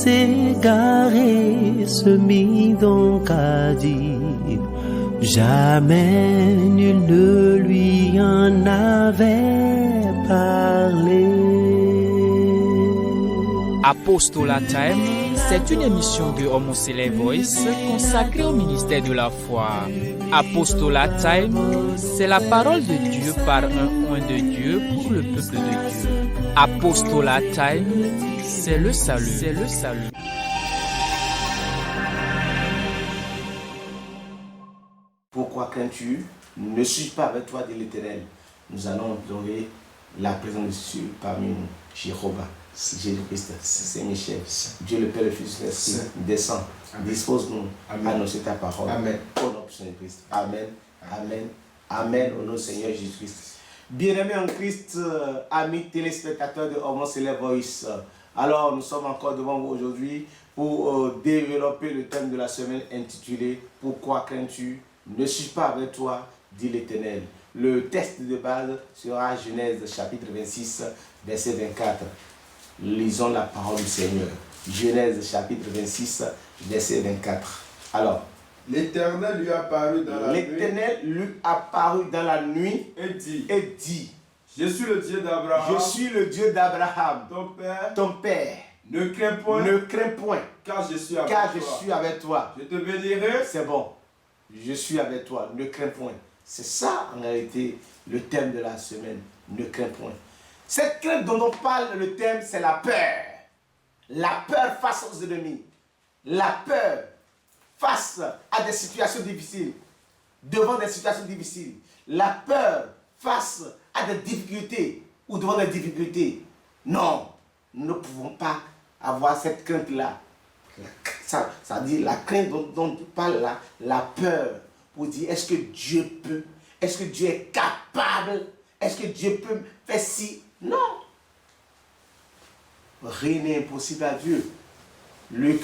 s'égarer, se mit donc à dire, jamais nul ne lui en avait parlé. Apostolat Time, c'est une émission de Homo Voice consacrée au ministère de la foi. Apostolat Time, c'est la parole de Dieu par un oint de Dieu pour le peuple de Dieu. Apostolat Time, c'est le salut, c'est le salut. Pourquoi crains-tu? Ne suis pas avec toi, dit l'Éternel. Nous allons implorer la présence de Dieu parmi nous. Jéhovah, Jésus-Christ, Saint-Michel, Dieu le Père, le Fils, l'Esprit, descend, dispose-nous à annoncer ta parole. Amen. Au nom de Jésus-Christ. Amen. Amen. Amen. Au nom du Seigneur Jésus-Christ. Bien-aimés en Christ, amis téléspectateurs de Homo Voice. Alors, nous sommes encore devant vous aujourd'hui pour développer le thème de la semaine intitulé « Pourquoi crains-tu? Ne suis pas avec toi, dit l'Éternel ». Le texte de base sera Genèse chapitre 26, verset 24. Lisons la parole du Seigneur. Genèse chapitre 26, verset 24. Alors, l'Éternel lui apparut dans la nuit. L'Éternel lui apparut dans la nuit et dit, je suis le Dieu d'Abraham. Je suis le Dieu d'Abraham. Ton père. Ne crains point. Ne crains point. Car je suis avec toi. Je te bénirai. C'est bon. Je suis avec toi. Ne crains point. C'est ça en réalité le thème de la semaine. Ne crains point. Cette crainte dont on parle, le thème, c'est la peur. La peur face aux ennemis. La peur face à des situations difficiles. Devant des situations difficiles. La peur face à des difficultés ou devant des difficultés. Non, nous ne pouvons pas avoir cette crainte-là. Ça dit la crainte dont on parle là, la peur. Pour dire, est-ce que Dieu peut? Est-ce que Dieu est capable? Est-ce que Dieu peut faire ci? Non. Rien n'est impossible à Dieu. Luc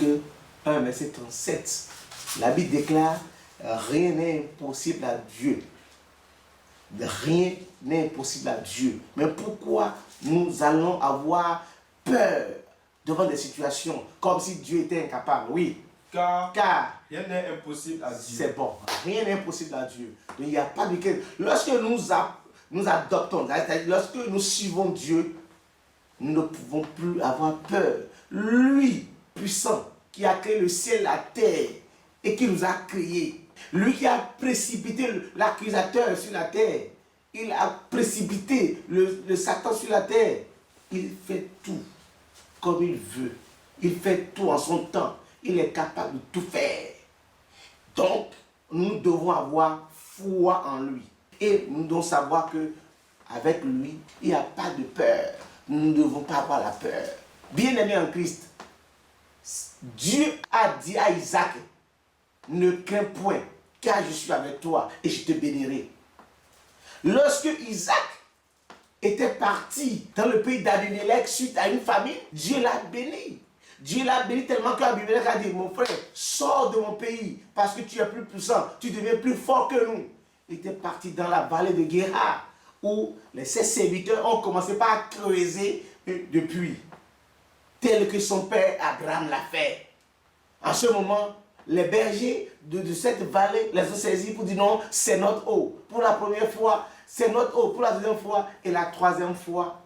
1, verset 37. La Bible déclare, rien n'est impossible à Dieu. Rien n'est impossible à Dieu. Mais pourquoi nous allons avoir peur devant des situations comme si Dieu était incapable? Oui. Car rien n'est impossible à Dieu. C'est bon. Rien n'est impossible à Dieu. Donc, il n'y a pas de... Lorsque nous adoptons, lorsque nous suivons Dieu, nous ne pouvons plus avoir peur. Lui, puissant, qui a créé le ciel, la terre, et qui nous a créés. Lui qui a précipité l'accusateur sur la terre. Il a précipité le Satan sur la terre. Il fait tout comme il veut. Il fait tout en son temps. Il est capable de tout faire. Donc, nous devons avoir foi en lui. Et nous devons savoir que avec lui, il n'y a pas de peur. Nous ne devons pas avoir la peur. Bien-aimé en Christ, Dieu a dit à Isaac, ne crains point, car je suis avec toi et je te bénirai. Lorsque Isaac était parti dans le pays d'Abimélec suite à une famine, Dieu l'a béni. Dieu l'a béni tellement qu'Abimélec a dit, mon frère, sors de mon pays parce que tu es plus puissant, tu deviens plus fort que nous. Il était parti dans la vallée de Guéra où ses serviteurs ont commencé par creuser de puits, tel que son père Abraham l'a fait. En ce moment, les bergers de cette vallée les ont saisis pour dire non, c'est notre eau. Pour la première fois, c'est notre eau. Pour la deuxième fois et la troisième fois,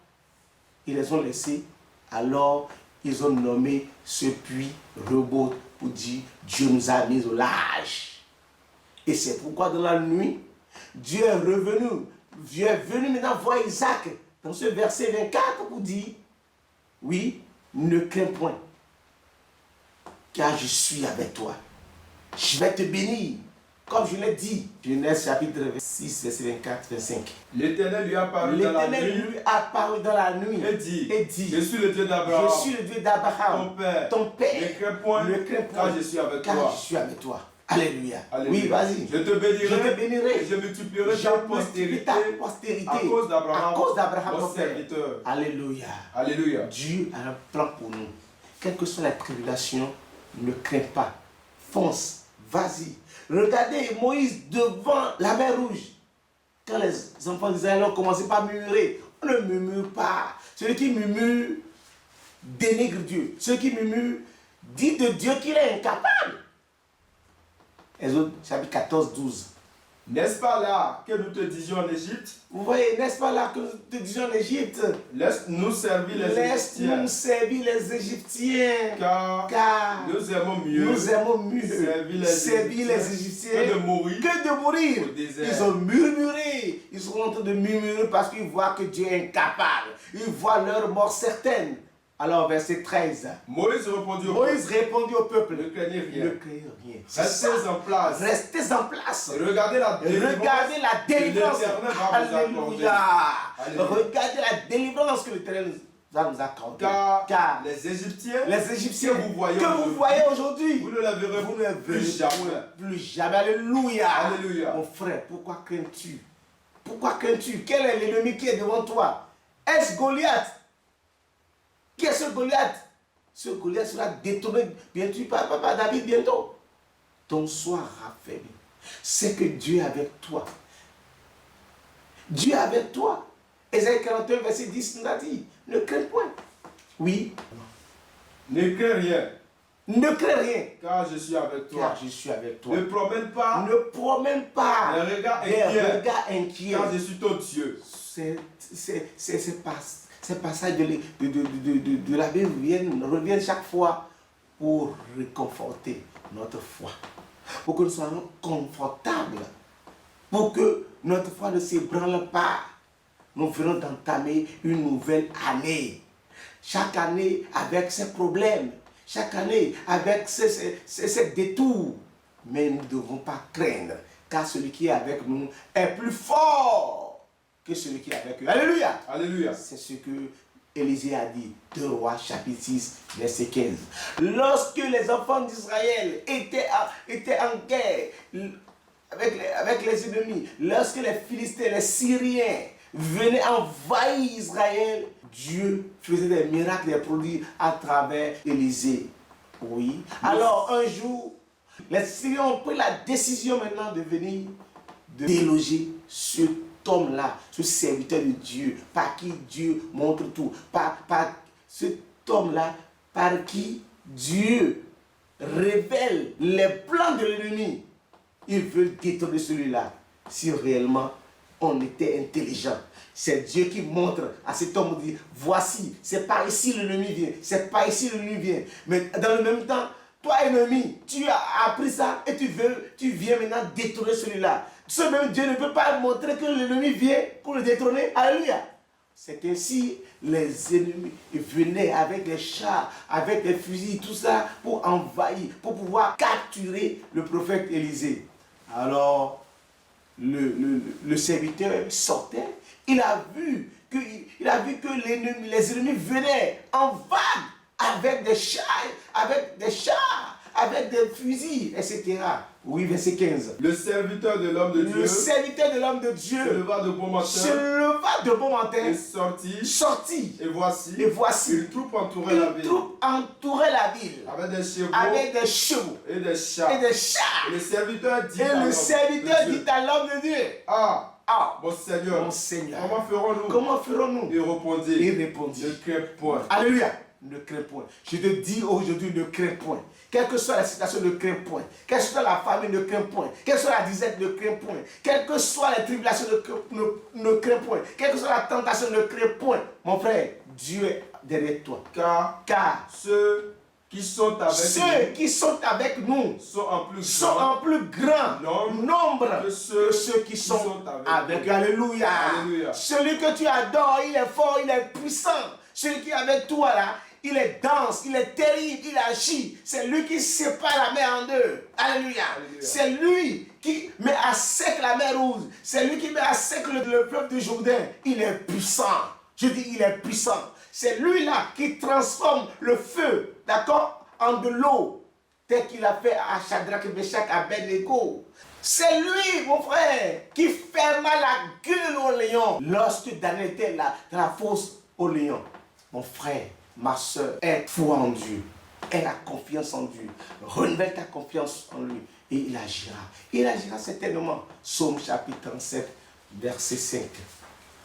ils les ont laissés. Alors, ils ont nommé ce puits Rehoboth pour dire Dieu nous a mis au large. Et c'est pourquoi dans la nuit, Dieu est revenu. Dieu est venu maintenant voir Isaac dans ce verset 24 pour dire oui, ne crains point, car je suis avec toi. Je vais te bénir, comme je l'ai dit. Genèse chapitre 6, verset 24, 25. L'Éternel lui apparut dans la nuit et dit, je suis le Dieu d'Abraham. Je suis le Dieu d'Abraham. Ton père. Ne crains point, car je suis avec toi. Alléluia. Alléluia. Oui, vas-y. Je te bénirai. Et je multiplierai ta postérité. À cause d'Abraham, ton serviteur. Alléluia. Alléluia. Dieu a un plan pour nous. Quelles que soient les tribulations, ne crains pas. Fonce. Vas-y. Regardez Moïse devant la mer Rouge. Quand les enfants d'Israël ont commencé par murmurer, on ne murmure pas. Celui qui murmure dénigre Dieu. Celui qui murmure dit de Dieu qu'il est incapable. Exode chapitre 14, 12. N'est-ce pas là que nous te disions en Égypte? Vous voyez, n'est-ce pas là que nous te disions en Égypte? Laisse-nous servir les Égyptiens. Laisse-nous servir les Égyptiens. Car nous aimons mieux servir les Égyptiens que de mourir. Au désert. Ils ont murmuré. Ils sont en train de murmurer parce qu'ils voient que Dieu est incapable. Ils voient leur mort certaine. Alors, verset 13. Moïse répondit au peuple. Ne craignez rien. Ne craignez rien. Restez en place. Restez en place. Regardez la délivrance. Alléluia. Regardez la délivrance que l'Éternel va nous accorder. Car les Égyptiens que vous voyez aujourd'hui, vous ne la verrez plus jamais. Alléluia. Alléluia. Mon frère, pourquoi crains-tu? Pourquoi crains-tu? Quel est l'ennemi qui est devant toi? Est-ce Goliath? Qui est ce Goliath? Ce Goliath sera détourné bientôt par papa David bientôt. Ton soir raffaibli. C'est que Dieu est avec toi. Dieu est avec toi. Ésaïe 41, verset 10 nous a dit, ne crains point. Oui. Ne crains rien. Ne crains rien. Car je suis avec toi. Car je suis avec toi. Ne promène pas. Ne promène pas. Les regards inquiets. Car je suis ton Dieu. Ces passages de la Bible reviennent chaque fois pour réconforter notre foi. Pour que nous soyons confortables. Pour que notre foi ne s'ébranle pas. Nous venons d'entamer une nouvelle année. Chaque année avec ses problèmes. Chaque année avec ses détours. Mais nous ne devons pas craindre. Car celui qui est avec nous est plus fort que celui qui est avec eux. Alléluia. Alléluia. C'est ce que Élisée a dit. 2 Rois chapitre 6 verset 15. Lorsque les enfants d'Israël étaient en guerre avec les ennemis, lorsque les Philistins, les Syriens venaient envahir Israël, Dieu faisait des miracles, des produits à travers Élisée. Oui. Alors un jour, les Syriens ont pris la décision maintenant de venir déloger cet homme-là, ce serviteur de Dieu, par qui Dieu montre tout, par cet homme-là, par qui Dieu révèle les plans de l'ennemi. Ils veulent détourner celui-là. Si réellement on était intelligent, c'est Dieu qui montre à cet homme, dit, voici, c'est par ici l'ennemi vient, c'est par ici l'ennemi vient. Mais dans le même temps, toi ennemi, tu as appris ça et tu viens maintenant détourner celui-là. Ce même Dieu ne peut pas montrer que l'ennemi vient pour le détrôner. Alléluia. C'est ainsi les ennemis venaient avec les chars, avec les fusils, tout ça pour envahir, pour pouvoir capturer le prophète Élisée. Alors, le serviteur sortait, il a vu que les ennemis venaient en vague avec des chars, avec des fusils, etc. Oui, verset 15. Le serviteur de l'homme de Dieu. Se leva de bon matin. Et sortit. Et voici. Une troupe entourait la ville. Avec des chevaux. Et des chars. Et le serviteur dit à l'homme de Dieu. Mon Seigneur. Comment ferons-nous? Il répondit. Ne crains point. Alléluia. Ne crains point. Je te dis aujourd'hui, ne crains point. Quelle que soit la situation, ne crains point. Quelle que soit la famille, ne crains point. Quelle que soit la disette, ne crains point. Quelles que soient les tribulations, ne crains point. Quelle que soit la tentation, ne crains point. Mon frère, Dieu est derrière toi. Car ceux qui sont avec nous sont en plus grand nombre que ceux qui sont avec nous. Alléluia. Celui que tu adores, il est fort, il est puissant. Celui qui est avec toi là, il est dense, il est terrible, il agit. C'est lui qui sépare la mer en deux. Alléluia. C'est lui qui met à sec la mer Rouge. C'est lui qui met à sec le fleuve du Jourdain. Il est puissant. Je dis, il est puissant. C'est lui là qui transforme le feu, d'accord, en de l'eau. Tel qu'il a fait à Shadrach, Meshach, Abednego. C'est lui, mon frère, qui ferma la gueule au lion. Lorsque Daniel était là, dans la fosse au lion. Mon frère, ma soeur, aie foi en Dieu. Elle a confiance en Dieu. Renouvelle ta confiance en lui. Et il agira. Il agira certainement. Psaume chapitre 37, verset 5.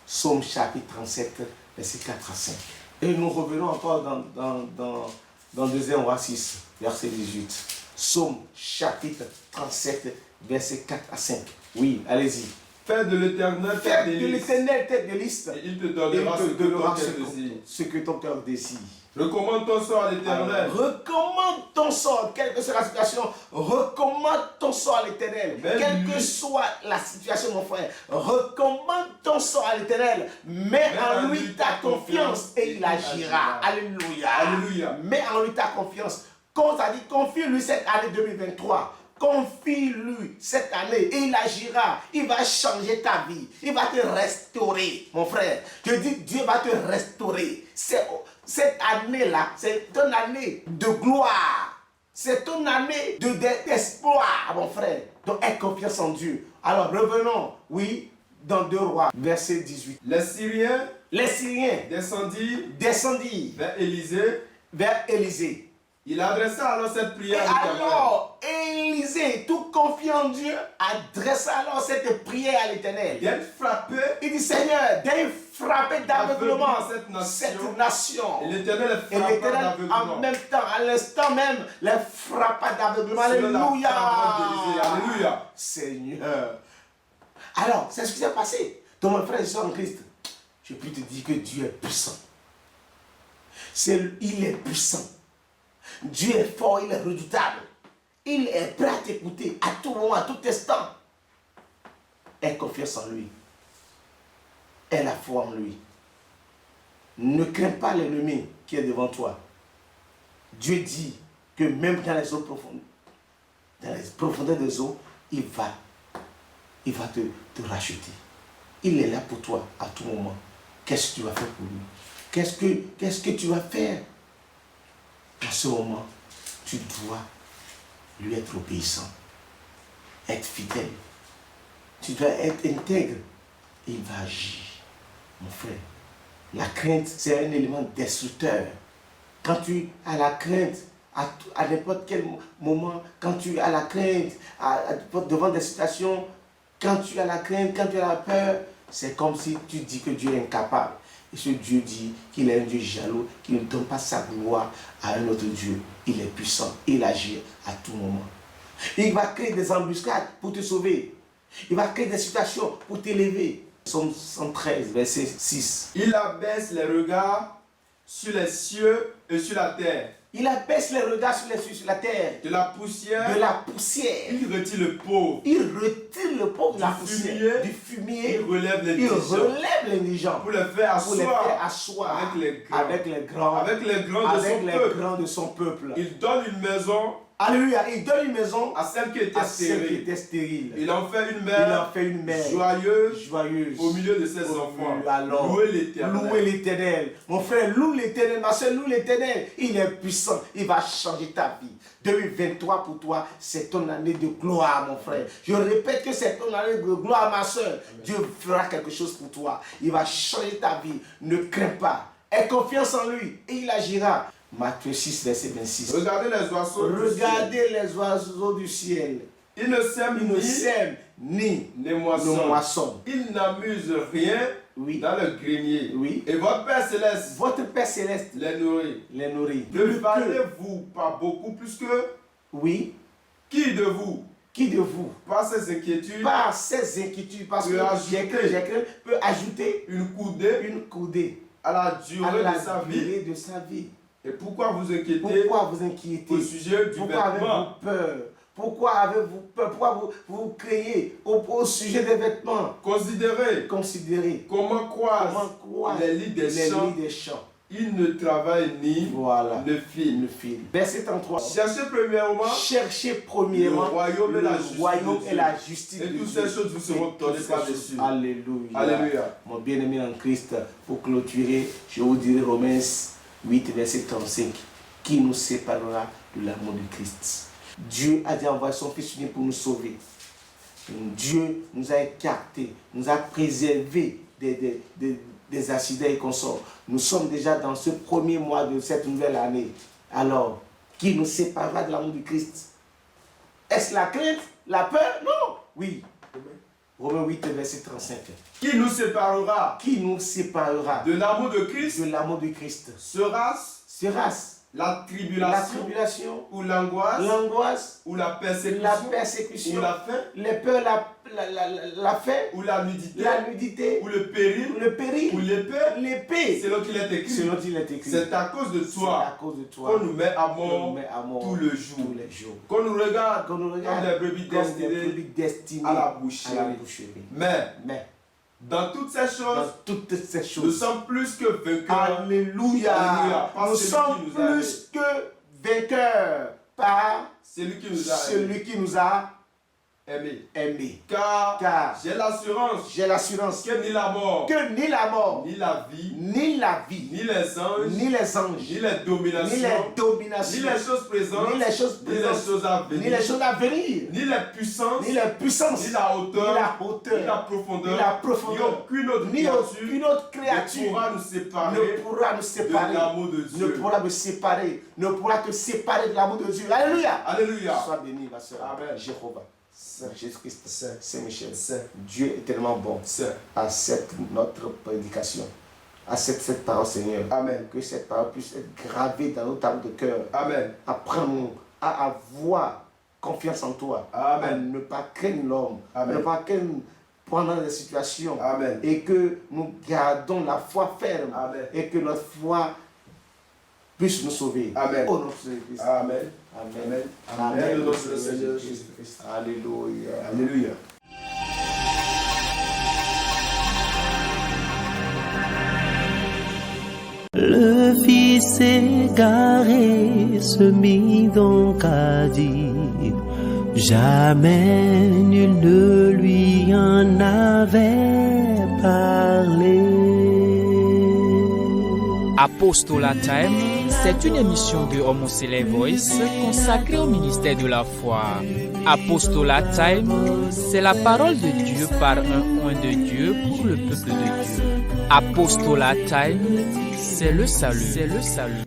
Psaume chapitre 37, verset 4 à 5. Et nous revenons encore dans 2 Rois 6. verset 18. Psaume chapitre 37, verset 4 à 5. Oui, allez-y. Fais de l'Éternel tête de liste. Et il te donnera ce que ton cœur désire. Recommande ton sort à l'Éternel. Recommande ton sort, quelle que soit la situation. Recommande ton sort à l'Éternel. Quelle que soit la situation, mon frère. Recommande ton sort à l'Éternel. Mets en lui ta confiance et il agira. Alléluia. Alléluia. Mets en lui ta confiance. Comme ça dit, confie-lui cette année 2023. Confie-lui cette année et il agira. Il va changer ta vie. Il va te restaurer, mon frère. Je dis, Dieu va te restaurer. Cette année-là, c'est une année de gloire. C'est une année d'espoir, mon frère. Donc, aie confiance en Dieu. Alors, revenons, oui, dans 2 Rois, verset 18. Les Syriens descendirent vers Élisée. Il adressa alors cette prière. Et alors, Élisée, tout confiant en Dieu, adressa alors cette prière à l'Éternel. D'être frappé. Il dit, Seigneur, d'être frappé d'aveuglement cette nation. Et l'Éternel frappa d'aveuglement. En même temps, à l'instant même, les frappa d'aveuglement. Alléluia. Alléluia. Seigneur. Alors, c'est ce qui s'est passé. Donc, mon frère et soeur en Christ, je peux te dire que Dieu est puissant. Il est puissant. Dieu est fort, il est redoutable. Il est prêt à t'écouter à tout moment, à tout instant. Aie confiance en lui. Aie la foi en lui. Ne crains pas l'ennemi qui est devant toi. Dieu dit que même dans les eaux profondes, dans les profondeurs des eaux, il va te racheter. Il est là pour toi à tout moment. Qu'est-ce que tu vas faire pour lui? Qu'est-ce que tu vas faire? En ce moment, tu dois lui être obéissant, être fidèle. Tu dois être intègre. Il va agir, mon frère. La crainte, c'est un élément destructeur. Quand tu as la crainte, à n'importe quel moment, quand tu as la crainte, devant des situations, quand tu as la crainte, quand tu as la peur, c'est comme si tu dis que Dieu est incapable. Et ce Dieu dit qu'il est un Dieu jaloux, qu'il ne donne pas sa gloire à un autre Dieu. Il est puissant, il agit à tout moment. Il va créer des embuscades pour te sauver. Il va créer des situations pour t'élever. Psaume 113, verset 6. Il abaisse les regards sur les cieux et sur la terre. Il abaisse les regards sur les cieux et sur la terre. De la poussière. Il retire le pauvre. Il retire le pauvre de la poussière. Du fumier. Il relève les indigents. Pour les faire asseoir. Avec les grands de son peuple. Il donne une maison. Alléluia, il donne une maison à celle qui était stérile. Il en fait une mère, joyeuse au milieu de ses enfants. Alors, louez l'Éternel. Mon frère, loue l'Éternel. Ma soeur, loue l'Éternel. Il est puissant. Il va changer ta vie. 2023 pour toi, c'est ton année de gloire, mon frère. Je répète que c'est ton année de gloire, ma soeur. Dieu fera quelque chose pour toi. Il va changer ta vie. Ne crains pas. Aie confiance en lui et il agira. Matthieu 6, verset 26. Regardez les oiseaux du ciel. Ils ne sèment ni moissonnent. Ils n'amusent rien dans le grenier. Oui. Et votre Père Céleste les nourrit. Ne valez-vous pas beaucoup plus que? Oui. Qui de vous? Par ses inquiétudes. Parce que j'ai cru peut ajouter une coudée à la durée de sa vie. Et pourquoi vous inquiétez au sujet du vêtement? Pourquoi avez-vous peur? Pourquoi vous craignez au sujet des vêtements? Considérez. Comment croissent les lits des champs? Ils ne travaillent ni ne filent. Verset 33. Cherchez premièrement le royaume et la justice. Et toutes ces choses vous seront données par-dessus. Alléluia. Mon bien-aimé en Christ, pour clôturer, je vous dirai Romains 8, verset 35. Qui nous séparera de l'amour de Christ? Dieu a déjà envoyé son Fils unique pour nous sauver. Dieu nous a écartés, nous a préservés des accidents et consorts. Nous sommes déjà dans ce premier mois de cette nouvelle année. Alors, qui nous séparera de l'amour de Christ? Est-ce la crainte? La peur? Non. Oui. Romains 8, verset 35. Qui nous séparera de l'amour de Christ? Sera-ce la tribulation, ou l'angoisse, ou la persécution, ou la faim, les peurs, la faim, ou la nudité, ou le péril, ou l'épée, selon qu'il est écrit. C'est à cause de toi qu'on nous met à mort tout le jour. Qu'on nous regarde comme des brebis destinées à la boucherie. Mais dans toutes ces choses, nous sommes plus que vainqueurs. Alléluia. Nous sommes plus que vainqueurs par celui qui nous a aimés. Car j'ai l'assurance que ni la mort, ni la vie, ni les anges, ni les dominations, ni les choses présentes, ni les choses à venir, ni les puissances, ni la hauteur, ni la profondeur, ni aucune autre créature ne pourra nous séparer de l'amour de Dieu. Ne pourra te séparer de l'amour de Dieu. Alléluia. Sois béni, ma soeur. Amen. Jéhovah. Jésus-Christ, Saint-Michel, Dieu est tellement bon à notre prédication, à cette parole, Seigneur. Amen. Que cette parole puisse être gravée dans nos tables de cœur. Amen. Apprends-nous à avoir confiance en toi. Amen. À ne pas craindre l'homme, à Amen. ne pas craindre pendant des situations. Amen. Et que nous gardons la foi ferme. Amen. Et que notre foi puisse nous sauver. Amen. Au nom de Jésus-Christ. Amen. Amen. Amen. Au nom de Seigneur Jésus-Christ. Alléluia. Alléluia. Le fils égaré se mit donc à dire, jamais nul ne lui en avait parlé. Apostolat Time, c'est une émission de Homoseley Voice consacrée au ministère de la foi. Apostolat Time, c'est la parole de Dieu par un oint de Dieu pour le peuple de Dieu. Apostolat Time, c'est le salut.